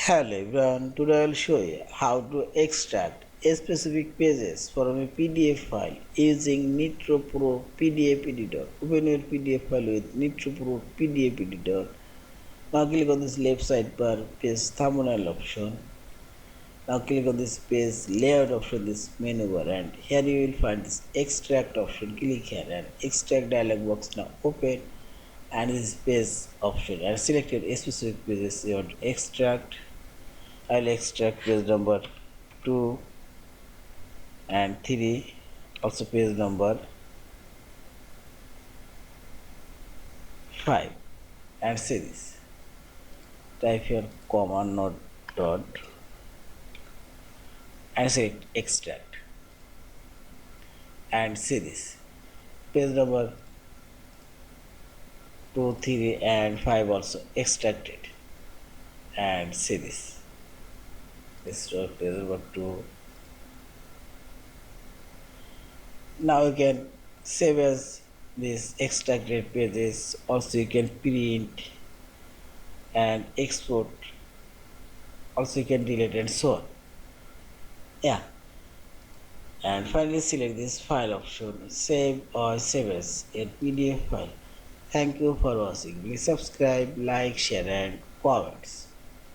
Hello everyone, today I will show you how to extract specific pages from a PDF file using Nitro Pro PDF Editor. Open your PDF file with Nitro Pro PDF Editor. Now click on this left sidebar page thumbnail option. Now click on this page layout option, this menu bar, and here you will find this extract option. Click here and extract dialog box now open, and this page option, and select your specific pages you want to extract. I'll extract page number 2 and 3, also page number 5, and say this. Type here command node dot and select extract and say this. Page number 2, 3 and 5 also extracted and say this. This is page number 2. Now you can save as these extracted pages. Also you can print and export. Also you can delete and so on. Yeah. And finally select this file option, save or save as a PDF file. Thank you for watching. Please subscribe, like, share and comments.